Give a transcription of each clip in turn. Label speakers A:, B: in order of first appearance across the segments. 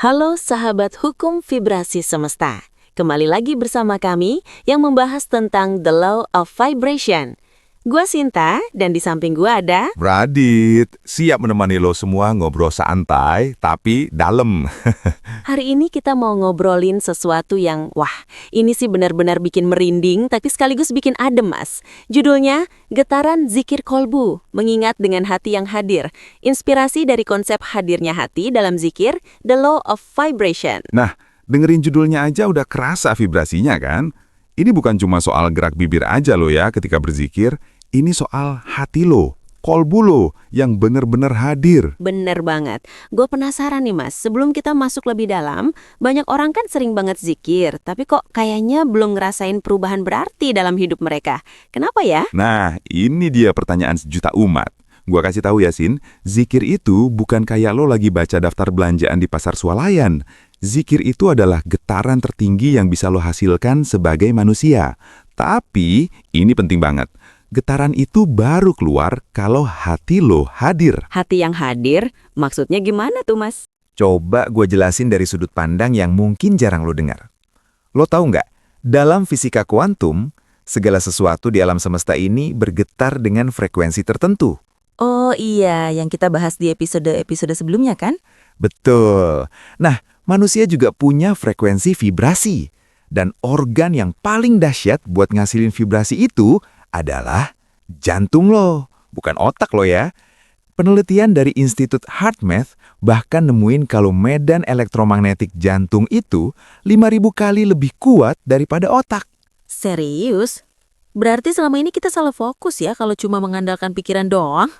A: Halo sahabat hukum vibrasi semesta. Kembali lagi bersama kami yang membahas tentang The Law of Vibration. Gua Sinta dan di samping gua ada
B: Radit, siap menemani lo semua ngobrol santai, tapi dalam.
A: Hari ini kita mau ngobrolin sesuatu yang, ini sih benar-benar bikin merinding tapi sekaligus bikin adem, Mas. Judulnya, Getaran Zikir Kolbu, mengingat dengan hati yang hadir. Inspirasi dari konsep hadirnya hati dalam zikir, The Law of Vibration.
B: Nah, dengerin judulnya aja udah kerasa vibrasinya kan? Ini bukan cuma soal gerak bibir aja lo ya ketika berzikir, ini soal hati lo, kolbu lo yang bener-bener hadir.
A: Bener banget. Gue penasaran nih Mas, sebelum kita masuk lebih dalam, banyak orang kan sering banget zikir, tapi kok kayaknya belum ngerasain perubahan berarti dalam hidup mereka. Kenapa ya?
B: Nah, ini dia pertanyaan sejuta umat. Gua kasih tahu ya, Sin, zikir itu bukan kayak lo lagi baca daftar belanjaan di pasar swalayan. Zikir itu adalah getaran tertinggi yang bisa lo hasilkan sebagai manusia. Tapi, ini penting banget. Getaran itu baru keluar kalau hati lo hadir.
A: Hati yang hadir, maksudnya gimana tuh Mas?
C: Coba gue jelasin dari sudut pandang yang mungkin jarang lo dengar. Lo tahu nggak, dalam fisika kuantum, segala sesuatu di alam semesta ini bergetar dengan frekuensi tertentu.
D: Oh iya, yang kita bahas di episode sebelumnya kan?
C: Betul. Nah, manusia juga punya frekuensi vibrasi. Dan organ yang paling dahsyat buat ngasilin vibrasi itu adalah jantung lo, bukan otak lo ya. Penelitian dari Institut HeartMath bahkan nemuin kalau medan elektromagnetik jantung itu 5.000 kali lebih kuat daripada otak.
D: Serius? Berarti selama ini kita salah fokus ya kalau cuma mengandalkan pikiran doang?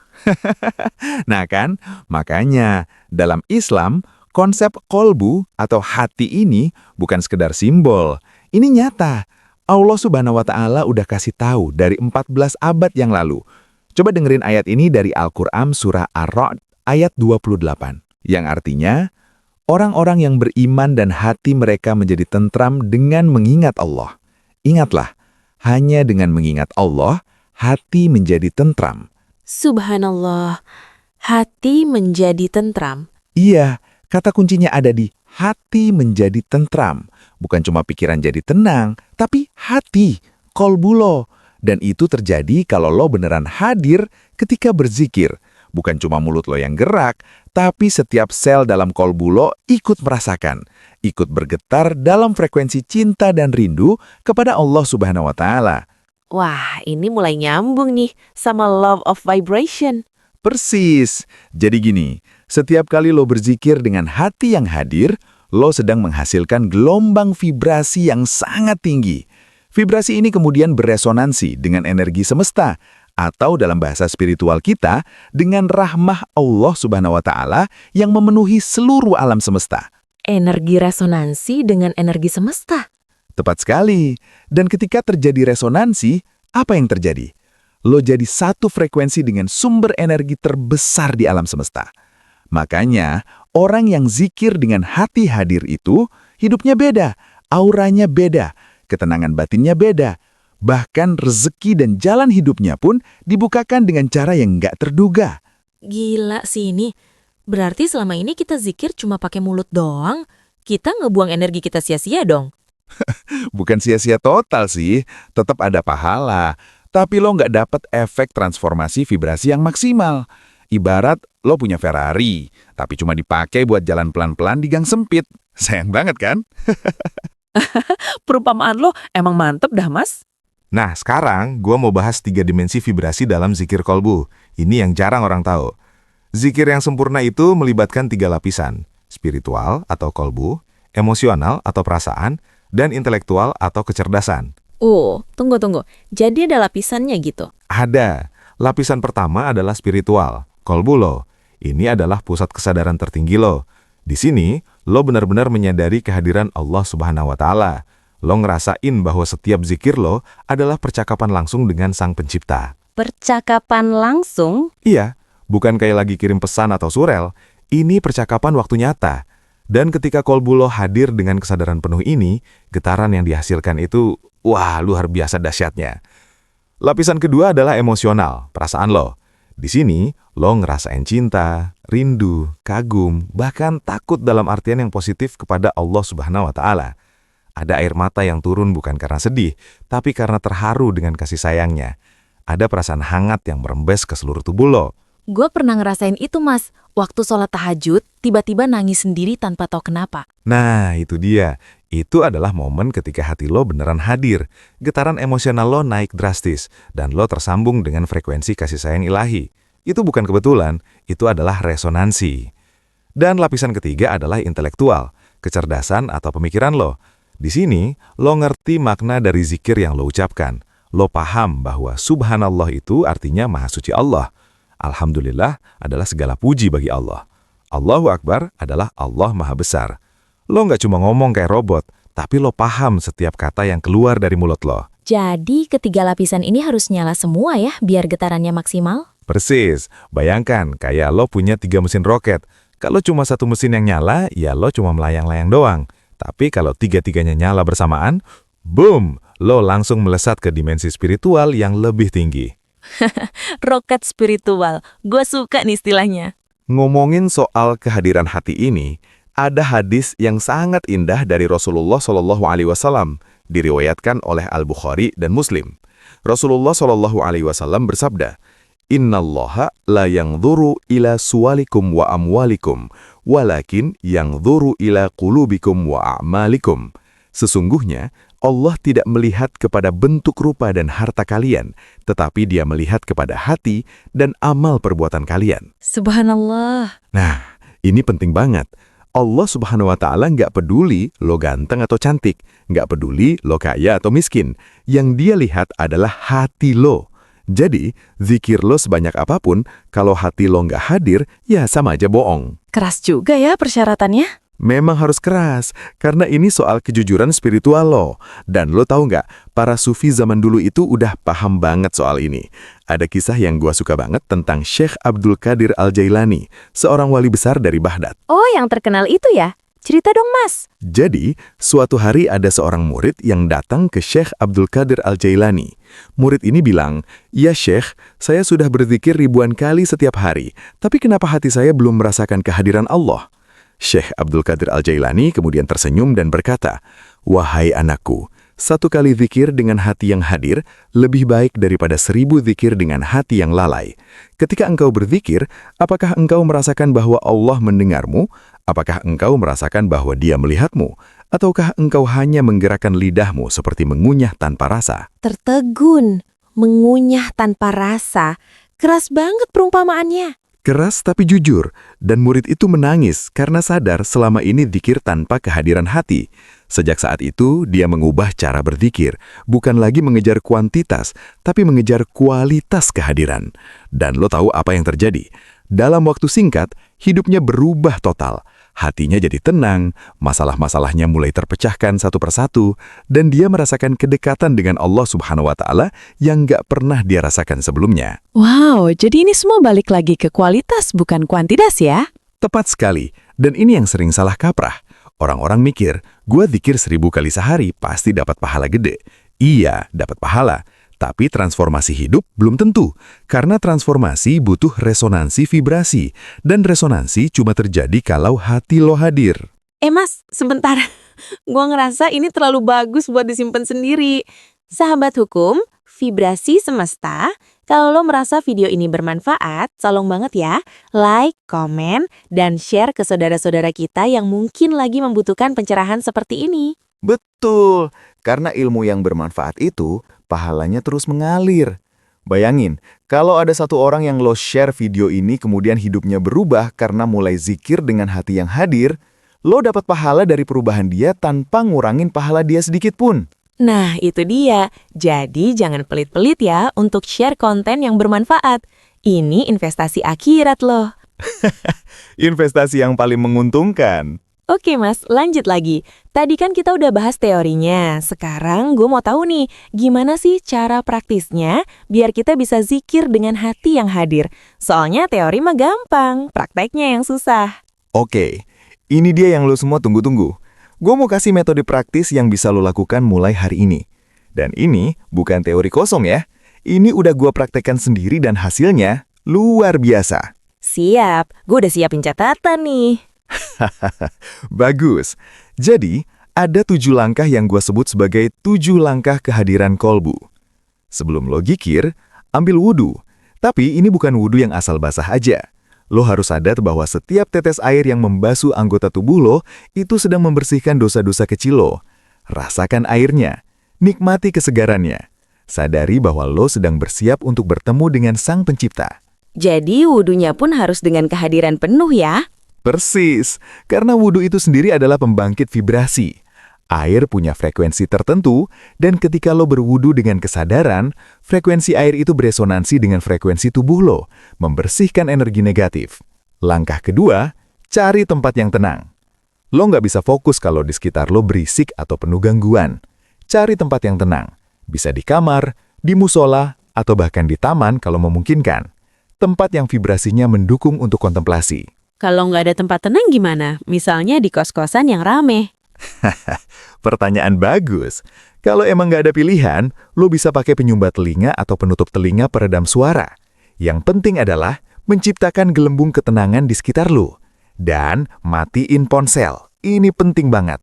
C: Nah kan, makanya dalam Islam, konsep kolbu atau hati ini bukan sekedar simbol. Ini nyata. Allah Subhanahu wa Ta'ala udah kasih tahu dari 14 abad yang lalu. Coba dengerin ayat ini dari Al-Quran surah Ar-Ra'd ayat 28. Yang artinya, orang-orang yang beriman dan hati mereka menjadi tentram dengan mengingat Allah. Ingatlah, hanya dengan mengingat Allah, hati menjadi tentram.
D: Subhanallah, hati menjadi tentram.
C: Iya, kata kuncinya ada di hati menjadi tentram. Bukan cuma pikiran jadi tenang, tapi hati, kolbu lo. Dan itu terjadi kalau lo beneran hadir ketika berzikir. Bukan cuma mulut lo yang gerak, tapi setiap sel dalam kolbu lo ikut merasakan. Ikut bergetar dalam frekuensi cinta dan rindu kepada Allah Subhanahu wa Ta'ala.
A: Wah, ini mulai nyambung nih sama Law of Vibration.
C: Persis. Jadi gini, setiap kali lo berzikir dengan hati yang hadir, lo sedang menghasilkan gelombang vibrasi yang sangat tinggi. Vibrasi ini kemudian beresonansi dengan energi semesta, atau dalam bahasa spiritual kita, dengan rahmah Allah Subhanahu wa Ta'ala yang memenuhi seluruh alam semesta.
D: Energi resonansi dengan energi semesta.
C: Tepat sekali. Dan ketika terjadi resonansi, apa yang terjadi? Lo jadi satu frekuensi dengan sumber energi terbesar di alam semesta. Makanya, orang yang zikir dengan hati hadir itu, hidupnya beda, auranya beda, ketenangan batinnya beda. Bahkan rezeki dan jalan hidupnya pun dibukakan dengan cara yang nggak terduga.
D: Gila sih ini. Berarti selama ini kita zikir cuma pakai mulut doang. Kita ngebuang energi kita sia-sia dong.
C: Bukan sia-sia total sih, tetap ada pahala. Tapi lo nggak dapat efek transformasi vibrasi yang maksimal. Ibarat lo punya Ferrari, tapi cuma dipakai buat jalan pelan-pelan di gang sempit. Sayang banget kan?
D: Perumpamaan lo emang mantep dah, Mas.
B: Nah, sekarang gua mau bahas 3 dimensi vibrasi dalam zikir kolbu. Ini yang jarang orang tahu. Zikir yang sempurna itu melibatkan 3 lapisan, spiritual atau kolbu, emosional atau perasaan, dan intelektual atau kecerdasan.
D: Tunggu. Jadi ada lapisannya gitu?
B: Ada. Lapisan pertama adalah spiritual, kolbu lo. Ini adalah pusat kesadaran tertinggi lo. Di sini, lo benar-benar menyadari kehadiran Allah Subhanahu wa Ta'ala. Lo ngerasain bahwa setiap zikir lo adalah percakapan langsung dengan Sang Pencipta.
A: Percakapan langsung?
B: Iya, bukan kayak lagi kirim pesan atau surel. Ini percakapan waktu nyata. Dan ketika kolbu lo hadir dengan kesadaran penuh ini, getaran yang dihasilkan itu, luar biasa dahsyatnya. Lapisan kedua adalah emosional, perasaan lo. Di sini,
C: Lo ngerasain cinta, rindu, kagum, bahkan takut dalam artian yang positif kepada Allah Subhanahu wa Ta'ala. Ada air mata yang turun bukan karena sedih, tapi karena terharu dengan kasih sayangnya. Ada perasaan hangat yang merembes ke seluruh tubuh lo.
D: Gue pernah ngerasain itu, Mas. Waktu sholat tahajud, tiba-tiba nangis sendiri tanpa tahu kenapa.
C: Nah, itu dia. Itu adalah momen ketika hati lo beneran hadir. Getaran emosional lo naik drastis, dan lo tersambung dengan frekuensi kasih sayang ilahi. Itu bukan kebetulan, itu adalah resonansi. Dan lapisan ketiga adalah intelektual, kecerdasan atau pemikiran lo. Di sini, lo ngerti makna dari zikir yang lo ucapkan. Lo paham bahwa subhanallah itu artinya maha suci Allah. Alhamdulillah adalah segala puji bagi Allah. Allahu Akbar adalah Allah maha besar. Lo nggak cuma ngomong kayak robot, tapi lo paham setiap kata yang keluar dari mulut lo.
D: Jadi ketiga lapisan ini harus nyala semua ya, biar getarannya maksimal?
C: Persis, bayangkan kayak lo punya 3 mesin roket. Kalau cuma satu mesin yang nyala, ya lo cuma melayang-layang doang. Tapi kalau 3-tiganya nyala bersamaan, boom, lo langsung melesat ke dimensi spiritual yang lebih tinggi.
A: Roket spiritual, gue suka nih istilahnya.
C: Ngomongin soal kehadiran hati ini, ada hadis yang sangat indah dari Rasulullah SAW, diriwayatkan oleh Al-Bukhari dan Muslim. Rasulullah SAW bersabda, Innallaha la yanzuru ila suwalikum wa amwalikum, walakin yanzuru ila qulubikum wa a'malikum. Sesungguhnya, Allah tidak melihat kepada bentuk rupa dan harta kalian, tetapi Dia melihat kepada hati dan amal perbuatan kalian.
D: Subhanallah.
C: Nah, ini penting banget. Allah Subhanahu wa Ta'ala nggak peduli lo ganteng atau cantik, nggak peduli lo kaya atau miskin. Yang Dia lihat adalah hati lo. Jadi, zikir lo sebanyak apapun, kalau hati lo nggak hadir, ya sama aja bohong.
A: Keras juga ya persyaratannya.
C: Memang harus keras, karena ini soal kejujuran spiritual lo. Dan lo tahu nggak, para sufi zaman dulu itu udah paham banget soal ini. Ada kisah yang gua suka banget tentang Syekh Abdul Qadir Al-Jailani, seorang wali besar dari Baghdad.
A: Oh, yang terkenal itu ya? Cerita dong, Mas.
C: Jadi, suatu hari ada seorang murid yang datang ke Syekh Abdul Qadir Al-Jailani. Murid ini bilang, "Ya Syekh, saya sudah berzikir ribuan kali setiap hari, tapi kenapa hati saya belum merasakan kehadiran Allah?" Syekh Abdul Qadir Al-Jailani kemudian tersenyum dan berkata, "Wahai anakku, satu kali zikir dengan hati yang hadir lebih baik daripada 1000 zikir dengan hati yang lalai. Ketika engkau berzikir, apakah engkau merasakan bahwa Allah mendengarmu? Apakah engkau merasakan bahwa Dia melihatmu? Ataukah engkau hanya menggerakkan lidahmu seperti mengunyah tanpa rasa?"
A: Tertegun, mengunyah tanpa rasa. Keras banget perumpamaannya.
C: Keras tapi jujur, dan murid itu menangis karena sadar selama ini zikir tanpa kehadiran hati. Sejak saat itu, dia mengubah cara berzikir, bukan lagi mengejar kuantitas, tapi mengejar kualitas kehadiran. Dan lo tahu apa yang terjadi? Dalam waktu singkat, hidupnya berubah total. Hatinya jadi tenang, masalah-masalahnya mulai terpecahkan satu persatu, dan dia merasakan kedekatan dengan Allah Subhanahu wa Ta'ala yang nggak pernah dia rasakan sebelumnya.
A: Wow, jadi ini semua balik lagi ke kualitas bukan kuantitas ya?
C: Tepat sekali, dan ini yang sering salah kaprah. Orang-orang mikir, gua zikir 1000 kali sehari pasti dapat pahala gede. Iya, dapat pahala. Tapi transformasi hidup belum tentu, karena transformasi butuh resonansi vibrasi, dan resonansi cuma terjadi kalau hati lo hadir.
A: Mas, sebentar. Gua ngerasa ini terlalu bagus buat disimpan sendiri. Sahabat hukum, vibrasi semesta, kalau lo merasa video ini bermanfaat, tolong banget ya, like, komen, dan share ke saudara-saudara kita yang mungkin lagi membutuhkan pencerahan seperti ini.
E: Betul, karena ilmu yang bermanfaat itu, pahalanya terus mengalir. Bayangin, kalau ada satu orang yang lo share video ini kemudian hidupnya berubah karena mulai zikir dengan hati yang hadir, lo dapat pahala dari perubahan dia tanpa ngurangin pahala dia sedikit pun.
A: Nah, itu dia. Jadi jangan pelit-pelit ya untuk share konten yang bermanfaat. Ini investasi akhirat loh.
E: Investasi yang paling menguntungkan.
A: Oke Mas, lanjut lagi. Tadi kan kita udah bahas teorinya. Sekarang gue mau tahu nih, gimana sih cara praktisnya biar kita bisa zikir dengan hati yang hadir. Soalnya teori mah gampang, prakteknya yang susah.
E: Oke, ini dia yang lo semua tunggu-tunggu. Gue mau kasih metode praktis yang bisa lo lakukan mulai hari ini. Dan ini bukan teori kosong ya. Ini udah gue praktekkan sendiri dan hasilnya, Luar biasa.
D: Siap, gue udah siapin catatan nih.
E: Bagus. Jadi, ada 7 langkah yang gua sebut sebagai 7 langkah kehadiran kolbu. Sebelum lo zikir, ambil wudhu. Tapi ini bukan wudhu yang asal basah aja. Lo harus sadar bahwa setiap tetes air yang membasuh anggota tubuh lo itu sedang membersihkan dosa-dosa kecil lo. Rasakan airnya, nikmati kesegarannya. Sadari bahwa lo sedang bersiap untuk bertemu dengan Sang Pencipta.
A: Jadi wudhunya pun harus dengan kehadiran penuh ya?
E: Persis, karena wudhu itu sendiri adalah pembangkit vibrasi. Air punya frekuensi tertentu, dan ketika lo berwudhu dengan kesadaran, frekuensi air itu beresonansi dengan frekuensi tubuh lo, membersihkan energi negatif. Langkah kedua, cari tempat yang tenang. Lo nggak bisa fokus kalau di sekitar lo berisik atau penuh gangguan. Cari tempat yang tenang. Bisa di kamar, di musola, atau bahkan di taman kalau memungkinkan. Tempat yang vibrasinya mendukung untuk kontemplasi.
A: Kalau nggak ada tempat tenang gimana? Misalnya di kos-kosan yang rame.
E: Pertanyaan bagus. Kalau emang nggak ada pilihan, lo bisa pakai penyumbat telinga atau penutup telinga peredam suara. Yang penting adalah menciptakan gelembung ketenangan di sekitar lo. Dan matiin ponsel. Ini penting banget.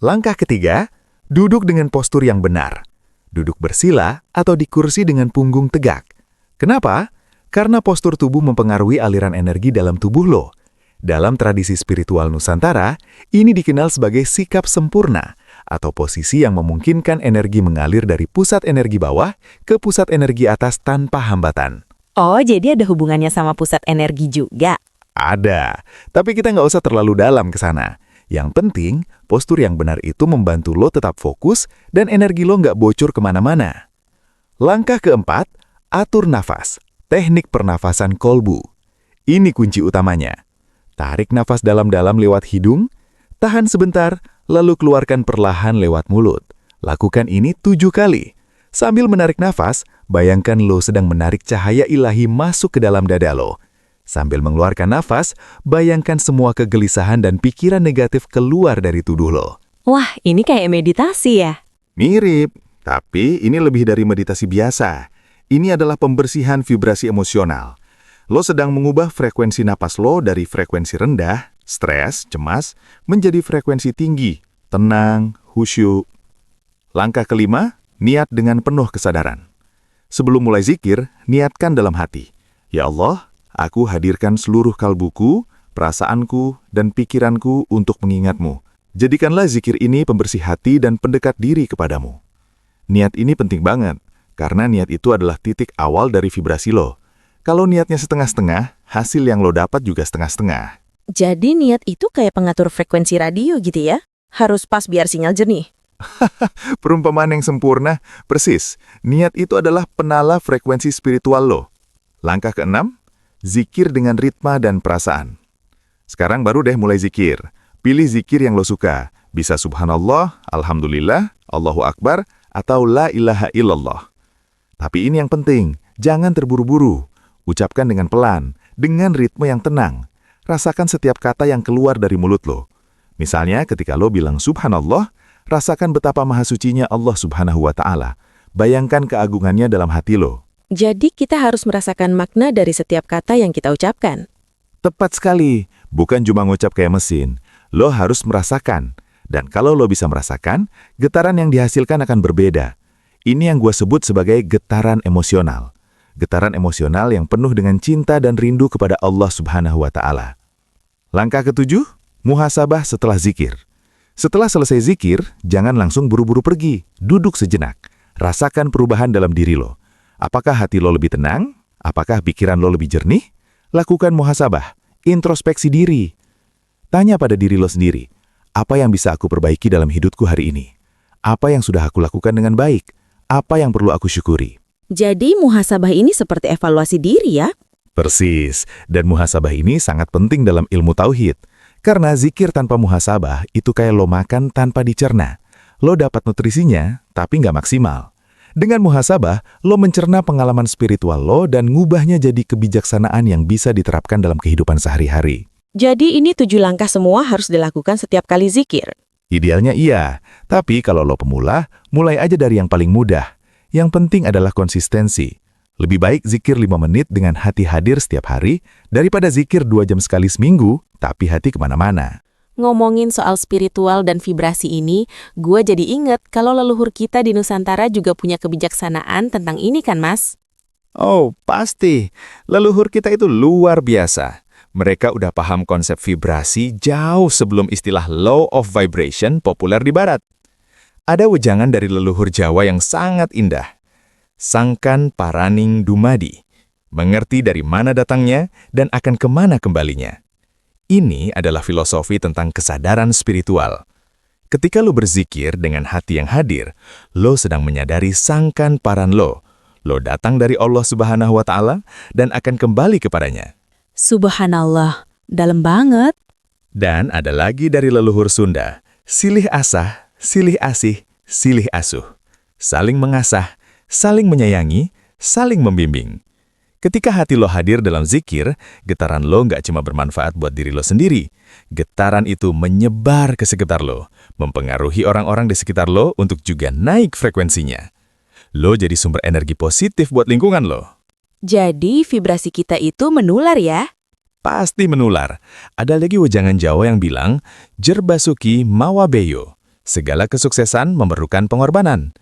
E: Langkah ketiga, duduk dengan postur yang benar. Duduk bersila atau di kursi dengan punggung tegak. Kenapa? Karena postur tubuh mempengaruhi aliran energi dalam tubuh lo. Dalam tradisi spiritual Nusantara, ini dikenal sebagai sikap sempurna atau posisi yang memungkinkan energi mengalir dari pusat energi bawah ke pusat energi atas tanpa hambatan.
D: Oh, jadi ada hubungannya sama pusat energi juga.
E: Ada, tapi kita nggak usah terlalu dalam ke sana. Yang penting, postur yang benar itu membantu lo tetap fokus dan energi lo nggak bocor kemana-mana. Langkah keempat, atur nafas. Teknik pernafasan kolbu. Ini kunci utamanya. Tarik nafas dalam-dalam lewat hidung, tahan sebentar, lalu keluarkan perlahan lewat mulut. Lakukan ini 7 kali. Sambil menarik nafas, bayangkan lo sedang menarik cahaya ilahi masuk ke dalam dada lo. Sambil mengeluarkan nafas, bayangkan semua kegelisahan dan pikiran negatif keluar dari tubuh lo.
A: Wah, ini kayak meditasi ya?
E: Mirip, tapi ini lebih dari meditasi biasa. Ini adalah pembersihan vibrasi emosional. Lo sedang mengubah frekuensi napas lo dari frekuensi rendah, stres, cemas, menjadi frekuensi tinggi, tenang, khusyuk. Langkah kelima, niat dengan penuh kesadaran. Sebelum mulai zikir, niatkan dalam hati. Ya Allah, aku hadirkan seluruh kalbuku, perasaanku, dan pikiranku untuk mengingatmu. Jadikanlah zikir ini pembersih hati dan pendekat diri kepadamu. Niat ini penting banget. Karena niat itu adalah titik awal dari vibrasi lo. Kalau niatnya setengah-setengah, hasil yang lo dapat juga setengah-setengah.
D: Jadi niat itu kayak pengatur frekuensi radio gitu ya? Harus pas biar sinyal jernih.
E: Perumpamaan yang sempurna, persis. Niat itu adalah penala frekuensi spiritual lo. Langkah keenam, zikir dengan ritma dan perasaan. Sekarang baru deh mulai zikir. Pilih zikir yang lo suka. Bisa subhanallah, alhamdulillah, Allahu Akbar, atau la ilaha illallah. Tapi ini yang penting, jangan terburu-buru. Ucapkan dengan pelan, dengan ritme yang tenang. Rasakan setiap kata yang keluar dari mulut lo. Misalnya ketika lo bilang subhanallah, rasakan betapa maha sucinya Allah subhanahu wa ta'ala. Bayangkan keagungannya dalam hati lo.
D: Jadi kita harus merasakan makna dari setiap kata yang kita ucapkan.
E: Tepat sekali, bukan cuma ngucap kayak mesin. Lo harus merasakan. Dan kalau lo bisa merasakan, getaran yang dihasilkan akan berbeda. Ini yang gue sebut sebagai getaran emosional. Getaran emosional yang penuh dengan cinta dan rindu kepada Allah subhanahu wa ta'ala. Langkah ketujuh, muhasabah setelah zikir. Setelah selesai zikir, jangan langsung buru-buru pergi. Duduk sejenak. Rasakan perubahan dalam diri lo. Apakah hati lo lebih tenang? Apakah pikiran lo lebih jernih? Lakukan muhasabah, introspeksi diri. Tanya pada diri lo sendiri, apa yang bisa aku perbaiki dalam hidupku hari ini? Apa yang sudah aku lakukan dengan baik? Apa yang perlu aku syukuri?
A: Jadi muhasabah ini seperti evaluasi diri ya?
E: Persis, dan muhasabah ini sangat penting dalam ilmu tauhid. Karena zikir tanpa muhasabah itu kayak lo makan tanpa dicerna. Lo dapat nutrisinya, tapi nggak maksimal. Dengan muhasabah, lo mencerna pengalaman spiritual lo dan ngubahnya jadi kebijaksanaan yang bisa diterapkan dalam kehidupan sehari-hari.
A: Jadi ini 7 langkah semua harus dilakukan setiap kali zikir.
E: Idealnya iya, tapi kalau lo pemula, mulai aja dari yang paling mudah. Yang penting adalah konsistensi.
C: Lebih baik zikir 5 menit dengan hati hadir setiap hari daripada zikir 2 jam sekali seminggu, tapi hati kemana-mana.
A: Ngomongin soal spiritual dan vibrasi ini, gue jadi inget kalau leluhur kita di Nusantara juga punya kebijaksanaan tentang ini kan, Mas?
C: Oh, pasti. Leluhur kita itu luar biasa. Mereka udah paham konsep vibrasi jauh sebelum istilah law of vibration populer di barat. Ada wejangan dari leluhur Jawa yang sangat indah. Sangkan paraning dumadi. Mengerti dari mana datangnya dan akan kemana kembalinya. Ini adalah filosofi tentang kesadaran spiritual. Ketika lo berzikir dengan hati yang hadir, lo sedang menyadari sangkan paran lo. Lo datang dari Allah Subhanahu wa Ta'ala dan akan kembali kepadanya.
D: Subhanallah, dalam banget.
C: Dan ada lagi dari leluhur Sunda, silih asah, silih asih, silih asuh. Saling mengasah, saling menyayangi, saling membimbing. Ketika hati lo hadir dalam zikir, getaran lo nggak cuma bermanfaat buat diri lo sendiri. Getaran itu menyebar ke sekitar lo, mempengaruhi orang-orang di sekitar lo untuk juga naik frekuensinya. Lo jadi sumber energi positif buat lingkungan lo.
A: Jadi vibrasi kita itu menular ya?
C: Pasti menular. Ada lagi wejangan Jawa yang bilang, Jerbasuki mawabeyo. Segala kesuksesan memerlukan pengorbanan.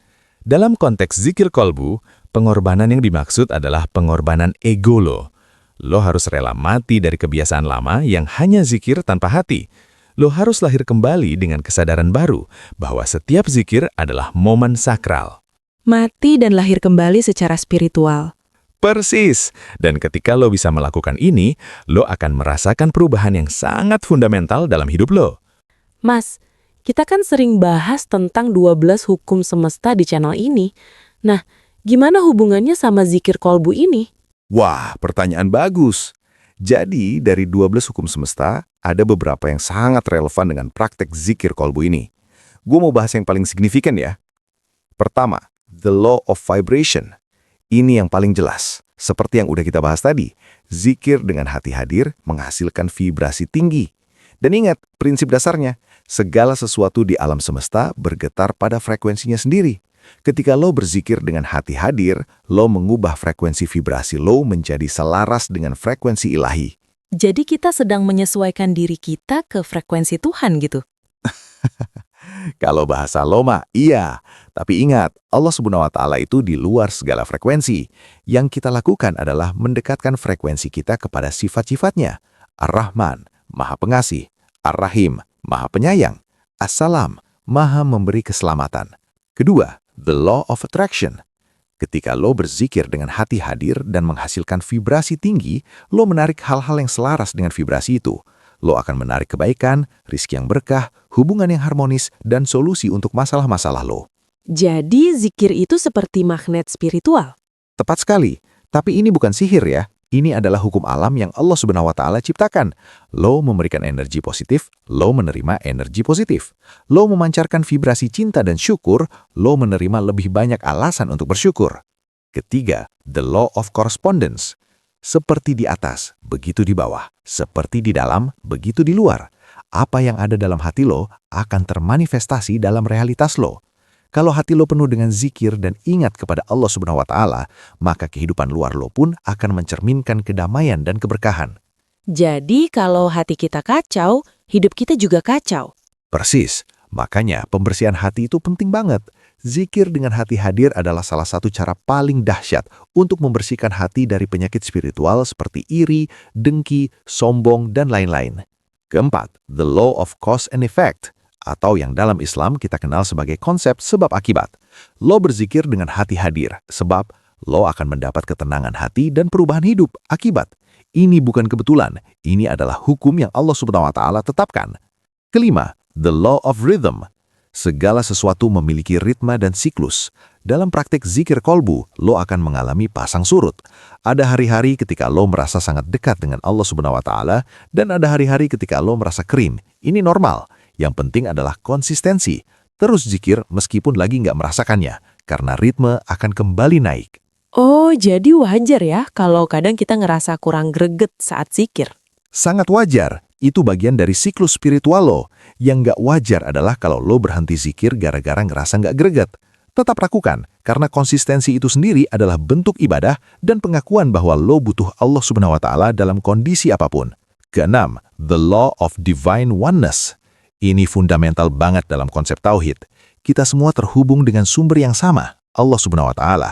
C: Dalam konteks zikir kolbu, pengorbanan yang dimaksud adalah pengorbanan ego lo. Lo harus rela mati dari kebiasaan lama yang hanya zikir tanpa hati. Lo harus lahir kembali dengan kesadaran baru bahwa setiap zikir adalah momen sakral.
D: Mati dan lahir kembali secara spiritual.
C: Persis. Dan ketika lo bisa melakukan ini, lo akan merasakan perubahan yang sangat fundamental dalam hidup lo.
F: Mas, kita kan sering bahas tentang 12 hukum semesta di channel ini. Nah, gimana hubungannya sama zikir kolbu ini?
E: Wah, pertanyaan bagus. Jadi, dari 12 hukum semesta, ada beberapa yang sangat relevan dengan praktek zikir kolbu ini. Gue mau bahas yang paling signifikan ya. Pertama, the law of vibration. Ini yang paling jelas. Seperti yang udah kita bahas tadi, zikir dengan hati hadir menghasilkan vibrasi tinggi. Dan ingat, prinsip dasarnya, segala sesuatu di alam semesta bergetar pada frekuensinya sendiri. Ketika lo berzikir dengan hati hadir, lo mengubah frekuensi vibrasi lo menjadi selaras dengan frekuensi ilahi.
F: Jadi kita sedang menyesuaikan diri kita ke frekuensi Tuhan gitu.
E: Kalau bahasa lo mah, iya. Tapi ingat, Allah Subhanahu wa Ta'ala itu di luar segala frekuensi. Yang kita lakukan adalah mendekatkan frekuensi kita kepada sifat-sifatnya. Ar-Rahman, Maha Pengasih. Ar-Rahim, Maha Penyayang. As-Salam, Maha Memberi Keselamatan. Kedua, the law of attraction. Ketika lo berzikir dengan hati hadir dan menghasilkan vibrasi tinggi, lo menarik hal-hal yang selaras dengan vibrasi itu. Lo akan menarik kebaikan, rizki yang berkah, hubungan yang harmonis, dan solusi untuk masalah-masalah lo.
F: Jadi zikir itu seperti magnet spiritual.
E: Tepat sekali, tapi ini bukan sihir ya. Ini adalah hukum alam yang Allah Subhanahu wa Ta'ala ciptakan. Lo memberikan energi positif, lo menerima energi positif. Lo memancarkan vibrasi cinta dan syukur, lo menerima lebih banyak alasan untuk bersyukur. Ketiga, the law of correspondence. Seperti di atas, begitu di bawah. Seperti di dalam, begitu di luar. Apa yang ada dalam hati lo akan termanifestasi dalam realitas lo. Kalau hati lo penuh dengan zikir dan ingat kepada Allah Subhanahu wa Ta'ala, maka kehidupan luar lo pun akan mencerminkan kedamaian dan keberkahan.
F: Jadi kalau hati kita kacau, hidup kita juga kacau.
E: Persis, makanya pembersihan hati itu penting banget. Zikir dengan hati hadir adalah salah satu cara paling dahsyat untuk membersihkan hati dari penyakit spiritual seperti iri, dengki, sombong, dan lain-lain. Keempat, the law of cause and effect, atau yang dalam Islam kita kenal sebagai konsep sebab akibat. Lo berzikir dengan hati hadir, sebab lo akan mendapat ketenangan hati dan perubahan hidup akibat. Ini bukan kebetulan, ini adalah hukum yang Allah Subhanahu wa Ta'ala tetapkan. Kelima, the law of rhythm. Segala sesuatu memiliki ritma dan siklus. Dalam praktik zikir kolbu, lo akan mengalami pasang surut. Ada hari-hari ketika lo merasa sangat dekat dengan Allah Subhanahu wa Ta'ala, dan ada hari-hari ketika lo merasa kering. Ini normal. Yang penting adalah konsistensi. Terus zikir meskipun lagi nggak merasakannya, karena ritme akan kembali naik.
F: Oh, jadi wajar ya kalau kadang kita ngerasa kurang greget saat zikir.
E: Sangat wajar. Itu bagian dari siklus spiritual lo. Yang nggak wajar adalah kalau lo berhenti zikir gara-gara ngerasa nggak greget.
C: Tetap lakukan, karena konsistensi itu sendiri adalah bentuk ibadah dan pengakuan bahwa lo butuh Allah Subhanahu wa Ta'ala dalam kondisi apapun. Keenam, the law of divine oneness. Ini fundamental banget dalam konsep tauhid. Kita semua terhubung dengan sumber yang sama, Allah Subhanahu wa Ta'ala.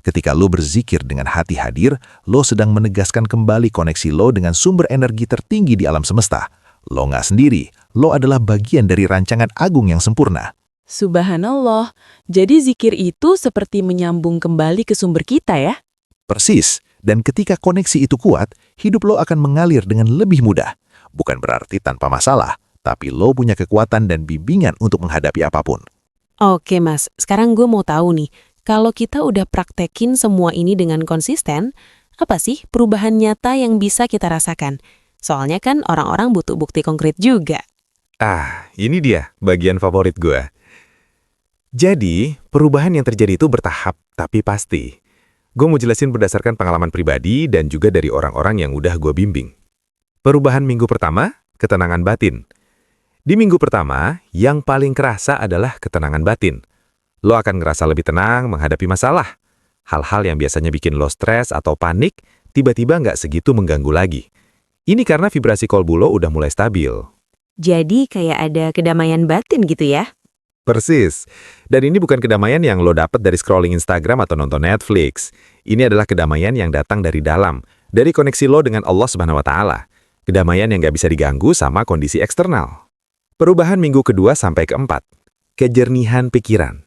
C: Ketika lo berzikir dengan hati hadir, lo sedang menegaskan kembali koneksi lo dengan sumber energi tertinggi di alam semesta. Lo nggak sendiri, lo adalah bagian dari rancangan agung yang sempurna.
F: Subhanallah, jadi zikir itu seperti menyambung kembali ke sumber kita ya?
C: Persis, dan ketika koneksi itu kuat, hidup lo akan mengalir dengan lebih mudah. Bukan berarti tanpa masalah, tapi lo punya kekuatan dan bimbingan untuk menghadapi apapun.
F: Oke Mas, sekarang gue mau tahu nih, kalau kita udah praktekin semua ini dengan konsisten, apa sih perubahan nyata yang bisa kita rasakan? Soalnya kan orang-orang butuh bukti konkret juga.
C: Ini dia bagian favorit gue. Jadi, perubahan yang terjadi itu bertahap, tapi pasti. Gue mau jelasin berdasarkan pengalaman pribadi dan juga dari orang-orang yang udah gue bimbing. Perubahan minggu pertama, ketenangan batin. Di minggu pertama, yang paling kerasa adalah ketenangan batin. Lo akan ngerasa lebih tenang menghadapi masalah. Hal-hal yang biasanya bikin lo stres atau panik, tiba-tiba nggak segitu mengganggu lagi. Ini karena vibrasi kolbu lo udah mulai stabil.
A: Jadi kayak ada kedamaian batin gitu ya?
C: Persis. Dan ini bukan kedamaian yang lo dapat dari scrolling Instagram atau nonton Netflix. Ini adalah kedamaian yang datang dari dalam, dari koneksi lo dengan Allah Subhanahu wa Ta'ala. Kedamaian yang nggak bisa diganggu sama kondisi eksternal. Perubahan minggu kedua sampai keempat. Kejernihan pikiran.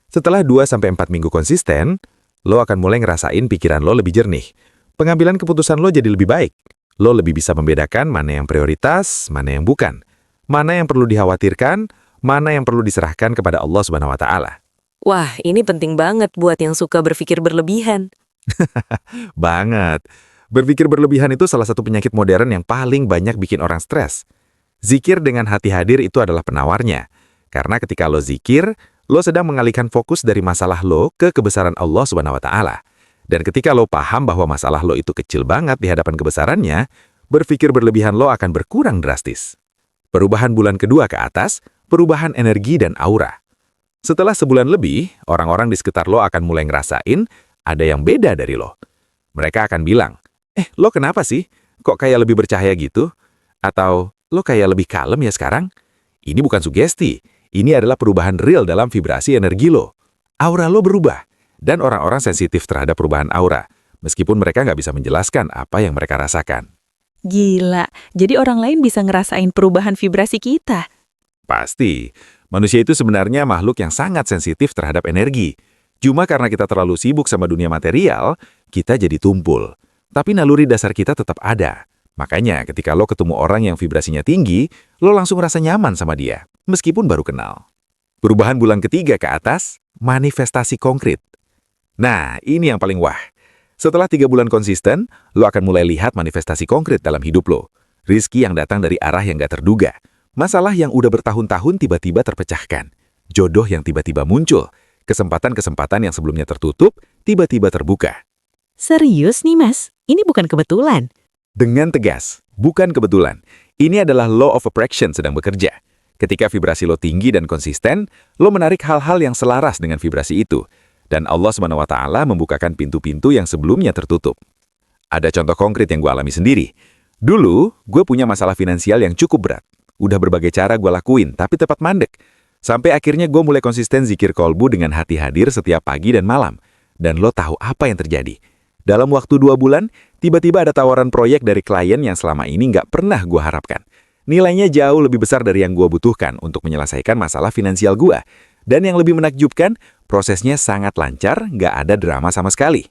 C: Setelah 2-4 minggu konsisten, lo akan mulai ngerasain pikiran lo lebih jernih. Pengambilan keputusan lo jadi lebih baik. Lo lebih bisa membedakan mana yang prioritas, mana yang bukan. Mana yang perlu dikhawatirkan, mana yang perlu diserahkan kepada Allah Subhanahu wa Ta'ala.
D: Wah, ini penting banget buat yang suka berpikir berlebihan.
C: Banget. Berpikir berlebihan itu salah satu penyakit modern yang paling banyak bikin orang stres. Zikir dengan hati hadir itu adalah penawarnya. Karena ketika lo zikir, lo sedang mengalihkan fokus dari masalah lo ke kebesaran Allah Subhanahu wa Ta'ala. Dan ketika lo paham bahwa masalah lo itu kecil banget di hadapan kebesarannya, berpikir berlebihan lo akan berkurang drastis. Perubahan bulan kedua ke atas, perubahan energi dan aura. Setelah sebulan lebih, orang-orang di sekitar lo akan mulai ngerasain ada yang beda dari lo. Mereka akan bilang, lo kenapa sih? Kok kayak lebih bercahaya gitu? Atau, lo kayak lebih kalem ya sekarang? Ini bukan sugesti, ini adalah perubahan real dalam vibrasi energi lo. Aura lo berubah, dan orang-orang sensitif terhadap perubahan aura, meskipun mereka nggak bisa menjelaskan apa yang mereka rasakan.
A: Gila, jadi orang lain bisa ngerasain perubahan vibrasi kita.
C: Pasti, manusia itu sebenarnya makhluk yang sangat sensitif terhadap energi. Cuma karena kita terlalu sibuk sama dunia material, kita jadi tumpul. Tapi naluri dasar kita tetap ada. Makanya ketika lo ketemu orang yang vibrasinya tinggi, lo langsung rasa nyaman sama dia, meskipun baru kenal. Perubahan bulan ketiga ke atas, manifestasi konkret. Nah, ini yang paling wah. Setelah 3 bulan konsisten, lo akan mulai lihat manifestasi konkret dalam hidup lo. Rizki yang datang dari arah yang gak terduga. Masalah yang udah bertahun-tahun tiba-tiba terpecahkan. Jodoh yang tiba-tiba muncul. Kesempatan-kesempatan yang sebelumnya tertutup, tiba-tiba terbuka.
A: Serius nih Mas, ini bukan kebetulan.
C: Dengan tegas, bukan kebetulan. Ini adalah law of attraction sedang bekerja. Ketika vibrasi lo tinggi dan konsisten, lo menarik hal-hal yang selaras dengan vibrasi itu. Dan Allah Subhanahu wa Ta'ala membukakan pintu-pintu yang sebelumnya tertutup. Ada contoh konkret yang gue alami sendiri. Dulu, gue punya masalah finansial yang cukup berat. Udah berbagai cara gue lakuin, tapi tepat mandek. Sampai akhirnya gue mulai konsisten zikir kolbu dengan hati hadir setiap pagi dan malam. Dan lo tahu apa yang terjadi? Dalam waktu 2 bulan, tiba-tiba ada tawaran proyek dari klien yang selama ini nggak pernah gue harapkan. Nilainya jauh lebih besar dari yang gue butuhkan untuk menyelesaikan masalah finansial gue. Dan yang lebih menakjubkan, prosesnya sangat lancar, nggak ada drama sama sekali.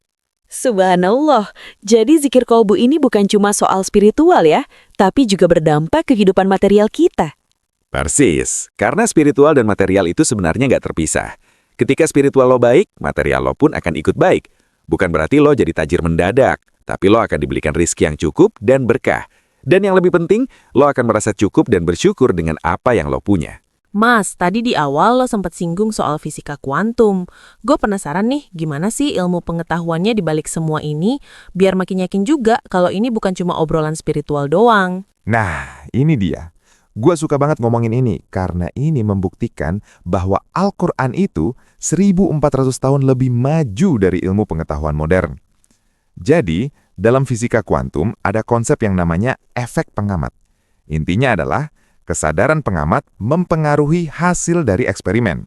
A: Subhanallah, jadi zikir kolbu ini bukan cuma soal spiritual ya, tapi juga berdampak ke kehidupan material kita.
C: Persis, karena spiritual dan material itu sebenarnya nggak terpisah. Ketika spiritual lo baik, material lo pun akan ikut baik. Bukan berarti lo jadi tajir mendadak, tapi lo akan diberikan rizki yang cukup dan berkah. Dan yang lebih penting, lo akan merasa cukup dan bersyukur dengan apa yang lo punya.
D: Mas, tadi di awal lo sempat singgung soal fisika kuantum. Gue penasaran nih, gimana sih ilmu pengetahuannya di balik semua ini, biar makin yakin juga kalau ini bukan cuma obrolan spiritual doang.
E: Nah, ini dia.
C: Gua suka banget ngomongin ini karena ini membuktikan bahwa Al-Quran itu 1400 tahun lebih maju dari ilmu pengetahuan modern. Jadi, dalam fisika kuantum ada konsep yang namanya efek pengamat. Intinya adalah kesadaran pengamat mempengaruhi hasil dari eksperimen.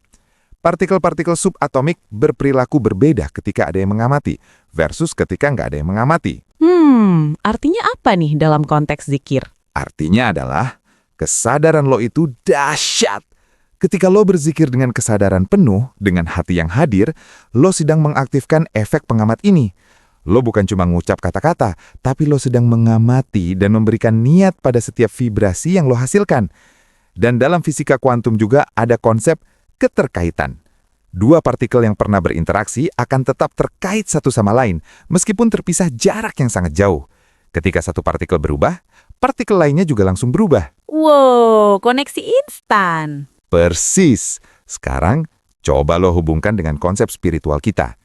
C: Partikel-partikel subatomik berperilaku berbeda ketika ada yang mengamati versus ketika nggak ada yang mengamati.
F: Artinya apa nih dalam konteks zikir?
C: Artinya adalah kesadaran lo itu dahsyat. Ketika lo berzikir dengan kesadaran penuh, dengan hati yang hadir, lo sedang mengaktifkan efek pengamat ini. Lo bukan cuma ngucap kata-kata, tapi lo sedang mengamati dan memberikan niat pada setiap vibrasi yang lo hasilkan. Dan dalam fisika kuantum juga ada konsep keterkaitan. Dua partikel yang pernah berinteraksi akan tetap terkait satu sama lain, meskipun terpisah jarak yang sangat jauh. Ketika satu partikel berubah, partikel lainnya juga langsung berubah.
F: Wow, koneksi instan.
C: Persis. Sekarang, coba lo hubungkan dengan konsep spiritual kita.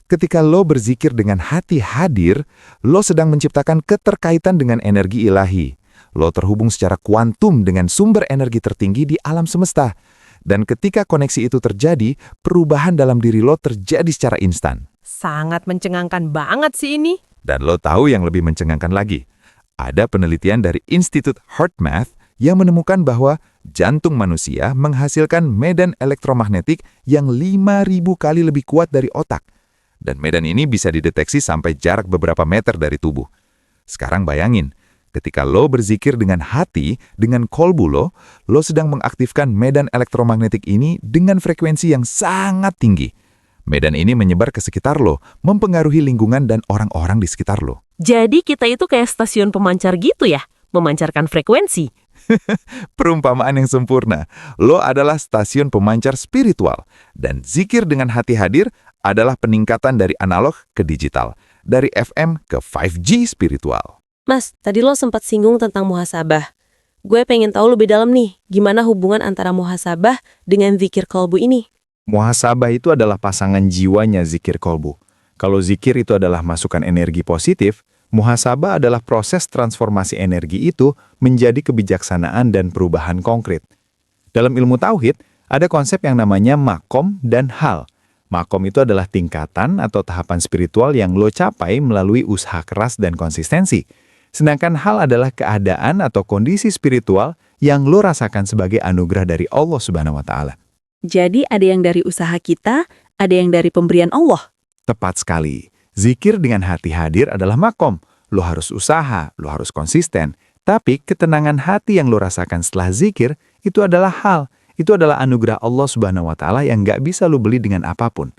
C: Ketika lo berzikir dengan hati hadir, lo sedang menciptakan keterkaitan dengan energi ilahi. Lo terhubung secara kuantum dengan sumber energi tertinggi di alam semesta. Dan ketika koneksi itu terjadi, perubahan dalam diri lo terjadi secara instan.
D: Sangat mencengangkan banget sih ini.
C: Dan lo tahu yang lebih mencengangkan lagi. Ada penelitian dari Institute HeartMath yang menemukan bahwa jantung manusia menghasilkan medan elektromagnetik yang 5.000 kali lebih kuat dari otak. Dan medan ini bisa dideteksi sampai jarak beberapa meter dari tubuh. Sekarang bayangin, ketika lo berzikir dengan hati, dengan kolbu lo sedang mengaktifkan medan elektromagnetik ini dengan frekuensi yang sangat tinggi. Medan ini menyebar ke sekitar lo, mempengaruhi lingkungan dan orang-orang di sekitar lo.
D: Jadi kita itu kayak stasiun pemancar gitu ya, memancarkan frekuensi.
C: Perumpamaan yang sempurna. Lo adalah stasiun pemancar spiritual. Dan zikir dengan hati hadir adalah peningkatan dari analog ke digital. Dari FM ke 5G spiritual.
A: Mas, tadi lo sempat singgung tentang muhasabah. Gue pengen tahu lebih dalam nih, gimana hubungan antara muhasabah dengan zikir kolbu ini?
E: Muhasabah itu adalah pasangan jiwanya zikir kolbu. Kalau zikir itu adalah masukan energi positif, muhasabah adalah proses transformasi energi itu menjadi kebijaksanaan dan perubahan konkret. Dalam ilmu tauhid, ada konsep yang namanya makom dan hal. Makom itu adalah tingkatan atau tahapan spiritual yang lo capai melalui usaha keras dan konsistensi. Sedangkan hal adalah keadaan atau kondisi spiritual yang lo rasakan sebagai anugerah dari Allah Subhanahu wa Ta'ala.
A: Jadi ada yang dari usaha kita, ada yang dari pemberian Allah.
E: Tepat sekali. Zikir dengan hati hadir adalah makom. Lo harus usaha, lo harus konsisten. Tapi ketenangan hati yang lo rasakan setelah zikir, itu adalah hal. Itu adalah anugerah Allah Subhanahu wa Ta'ala yang nggak bisa lo beli dengan apapun.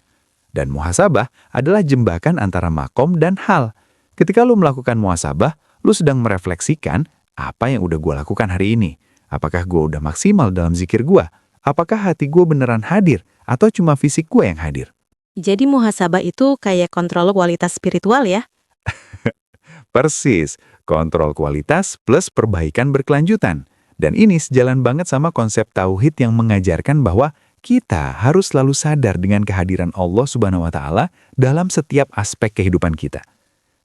E: Dan muhasabah adalah jembakan antara makom dan hal. Ketika lo melakukan muhasabah, lo sedang merefleksikan apa yang udah gue lakukan hari ini. Apakah gue udah maksimal dalam zikir gue? Apakah hati gue beneran hadir atau cuma fisik gue yang hadir?
A: Jadi muhasabah itu kayak kontrol kualitas spiritual ya?
E: Persis, kontrol kualitas plus perbaikan berkelanjutan. Dan ini sejalan banget sama konsep tauhid yang mengajarkan bahwa kita harus selalu sadar dengan kehadiran Allah Subhanahu wa Ta'ala dalam setiap aspek kehidupan kita.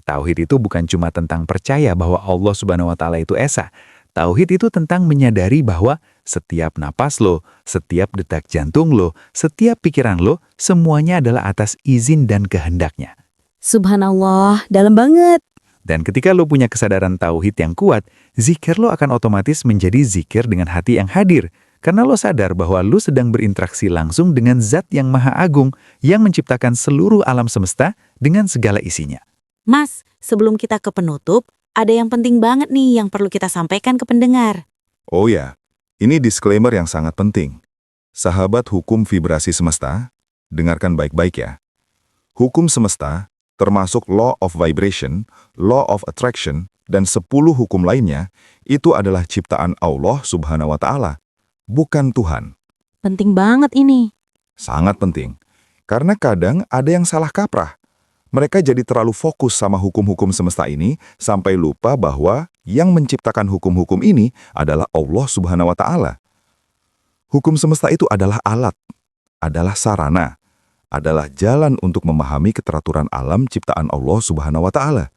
E: Tauhid itu bukan cuma tentang percaya bahwa Allah Subhanahu wa Ta'ala itu esa. Tauhid itu tentang menyadari bahwa setiap napas lo, setiap detak jantung lo, setiap pikiran lo, semuanya adalah atas izin dan kehendaknya.
A: Subhanallah, dalam banget.
E: Dan ketika lo punya kesadaran tauhid yang kuat, zikir lo akan otomatis menjadi zikir dengan hati yang hadir. Karena lo sadar bahwa lo sedang berinteraksi langsung dengan zat yang maha agung yang menciptakan seluruh alam semesta dengan segala isinya.
A: Mas, sebelum kita ke penutup, ada yang penting banget nih yang perlu kita sampaikan ke pendengar.
B: Oh ya, ini disclaimer yang sangat penting. Sahabat hukum vibrasi semesta, dengarkan baik-baik ya. Hukum semesta, termasuk law of vibration, law of attraction, dan 10 hukum lainnya, itu adalah ciptaan Allah Subhanahu wa Ta'ala, bukan Tuhan.
A: Penting banget ini.
B: Sangat penting. Karena kadang ada yang salah kaprah. Mereka jadi terlalu fokus sama hukum-hukum semesta ini sampai lupa bahwa yang menciptakan hukum-hukum ini adalah Allah Subhanahu wa Ta'ala. Hukum semesta itu adalah alat, adalah sarana, adalah jalan untuk memahami keteraturan alam ciptaan Allah Subhanahu wa Ta'ala.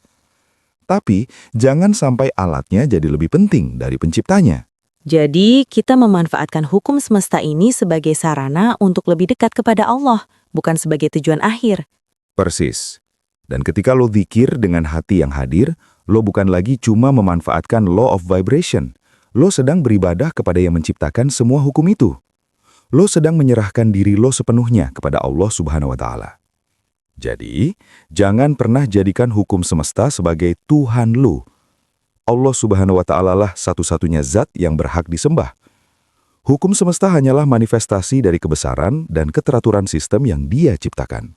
B: Tapi jangan sampai alatnya jadi lebih penting dari penciptanya.
G: Jadi, kita memanfaatkan hukum semesta ini sebagai sarana untuk lebih dekat kepada Allah, bukan sebagai tujuan akhir.
B: Persis. Dan ketika lo zikir dengan hati yang hadir, lo bukan lagi cuma memanfaatkan law of vibration. Lo sedang beribadah kepada yang menciptakan semua hukum itu. Lo sedang menyerahkan diri lo sepenuhnya kepada Allah Subhanahu wa Ta'ala. Jadi, jangan pernah jadikan hukum semesta sebagai Tuhan lo. Allah Subhanahu wa Ta'ala lah satu-satunya zat yang berhak disembah. Hukum semesta hanyalah manifestasi dari kebesaran dan keteraturan sistem yang Dia ciptakan.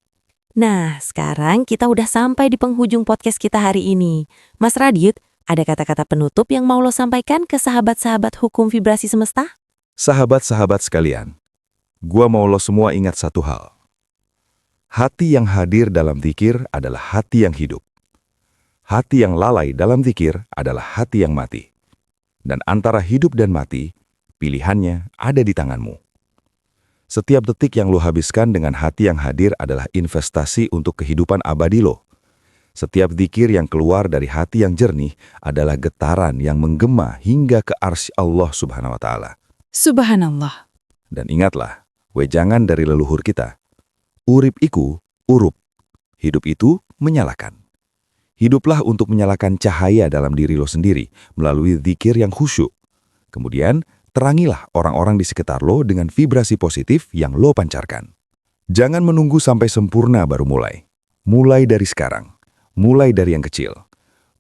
G: Nah, sekarang kita udah sampai di penghujung podcast kita hari ini. Mas Radit, ada kata-kata penutup yang mau lo sampaikan ke sahabat-sahabat hukum vibrasi semesta?
B: Sahabat-sahabat sekalian, gua mau lo semua ingat satu hal. Hati yang hadir dalam zikir adalah hati yang hidup. Hati yang lalai dalam zikir adalah hati yang mati. Dan antara hidup dan mati, pilihannya ada di tanganmu. Setiap detik yang lo habiskan dengan hati yang hadir adalah investasi untuk kehidupan abadi lo. Setiap zikir yang keluar dari hati yang jernih adalah getaran yang menggema hingga ke arsy Allah Subhanahu wa Ta'ala.
F: Subhanallah.
B: Dan ingatlah, wejangan dari leluhur kita. Urip iku, urup. Hidup itu menyalakan. Hiduplah untuk menyalakan cahaya dalam diri lo sendiri melalui zikir yang khusyuk. Kemudian, terangilah orang-orang di sekitar lo dengan vibrasi positif yang lo pancarkan. Jangan menunggu sampai sempurna baru mulai. Mulai dari sekarang. Mulai dari yang kecil.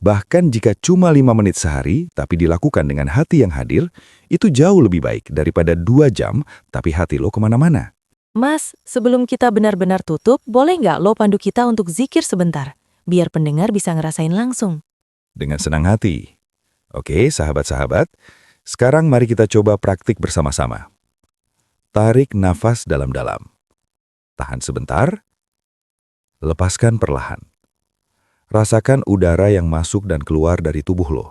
B: Bahkan jika cuma 5 menit sehari, tapi dilakukan dengan hati yang hadir, itu jauh lebih baik daripada 2 jam, tapi hati lo kemana-mana.
G: Mas, sebelum kita benar-benar tutup, boleh nggak lo pandu kita untuk zikir sebentar? Biar pendengar bisa ngerasain langsung.
B: Dengan senang hati. Oke, sahabat-sahabat, sekarang mari kita coba praktik bersama-sama. Tarik nafas dalam-dalam. Tahan sebentar. Lepaskan perlahan. Rasakan udara yang masuk dan keluar dari tubuh lo.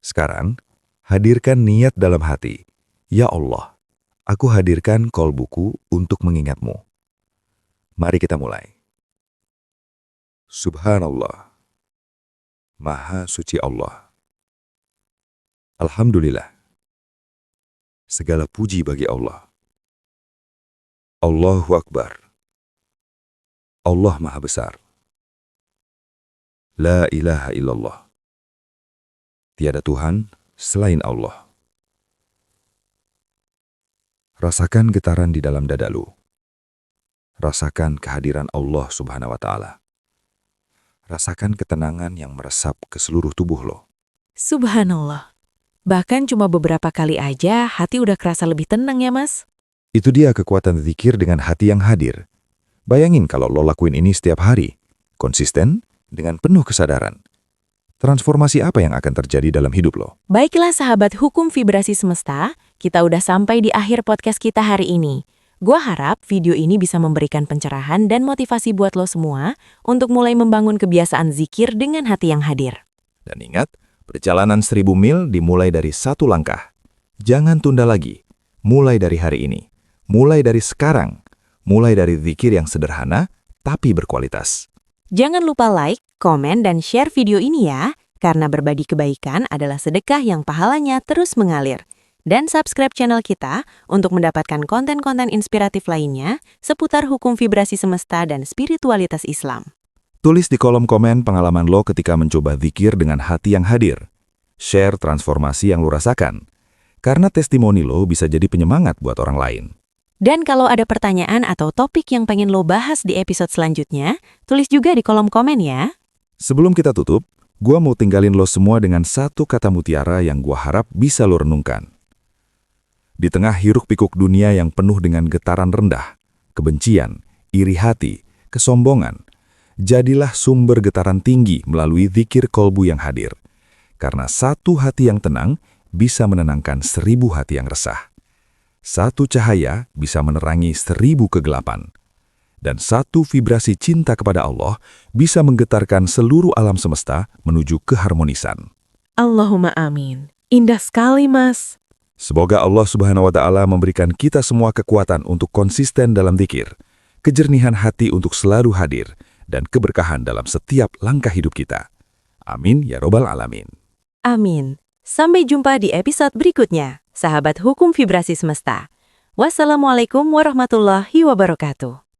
B: Sekarang, hadirkan niat dalam hati. Ya Allah, aku hadirkan kolbuku untuk mengingatmu. Mari kita mulai. Subhanallah. Maha suci Allah. Alhamdulillah. Segala puji bagi Allah. Allahu Akbar. Allah Maha Besar. La ilaha illallah. Tiada Tuhan selain Allah. Rasakan getaran di dalam dadalu. Rasakan kehadiran Allah Subhanahu wa Ta'ala. Rasakan ketenangan yang meresap ke seluruh tubuh lo.
G: Subhanallah. Bahkan cuma beberapa kali aja hati udah kerasa lebih tenang ya, Mas?
B: Itu dia kekuatan zikir dengan hati yang hadir. Bayangin kalau lo lakuin ini setiap hari, konsisten, dengan penuh kesadaran. Transformasi apa yang akan terjadi dalam hidup lo?
G: Baiklah sahabat hukum vibrasi semesta, kita udah sampai di akhir podcast kita hari ini. Gua harap video ini bisa memberikan pencerahan dan motivasi buat lo semua untuk mulai membangun kebiasaan zikir dengan hati yang hadir.
C: Dan ingat, perjalanan 1000 mil dimulai dari 1 langkah. Jangan tunda lagi. Mulai dari hari ini. Mulai dari sekarang. Mulai dari zikir yang sederhana, tapi berkualitas.
G: Jangan lupa like, komen, dan share video ini ya, karena berbagi kebaikan adalah sedekah yang pahalanya terus mengalir. Dan subscribe channel kita untuk mendapatkan konten-konten inspiratif lainnya seputar hukum vibrasi semesta dan spiritualitas Islam.
B: Tulis di kolom komen pengalaman lo ketika mencoba zikir dengan hati yang hadir. Share transformasi yang lo rasakan. Karena testimoni lo bisa jadi penyemangat buat orang lain.
G: Dan kalau ada pertanyaan atau topik yang pengen lo bahas di episode selanjutnya, tulis juga di kolom komen ya.
B: Sebelum kita tutup, gua mau tinggalin lo semua dengan satu kata mutiara yang gua harap bisa lo renungkan. Di tengah hiruk-pikuk dunia yang penuh dengan getaran rendah, kebencian, iri hati, kesombongan, jadilah sumber getaran tinggi melalui zikir kolbu yang hadir. Karena satu hati yang tenang bisa menenangkan 1000 hati yang resah. Satu cahaya bisa menerangi 1000 kegelapan. Dan satu vibrasi cinta kepada Allah bisa menggetarkan seluruh alam semesta menuju keharmonisan.
D: Allahumma amin. Indah sekali, Mas.
B: Semoga Allah Subhanahu wa Ta'ala memberikan kita semua kekuatan untuk konsisten dalam zikir, kejernihan hati untuk selalu hadir, dan keberkahan dalam setiap langkah hidup kita. Amin ya Robbal Alamin.
G: Amin. Sampai jumpa di episode berikutnya, sahabat hukum vibrasi semesta. Wassalamualaikum warahmatullahi wabarakatuh.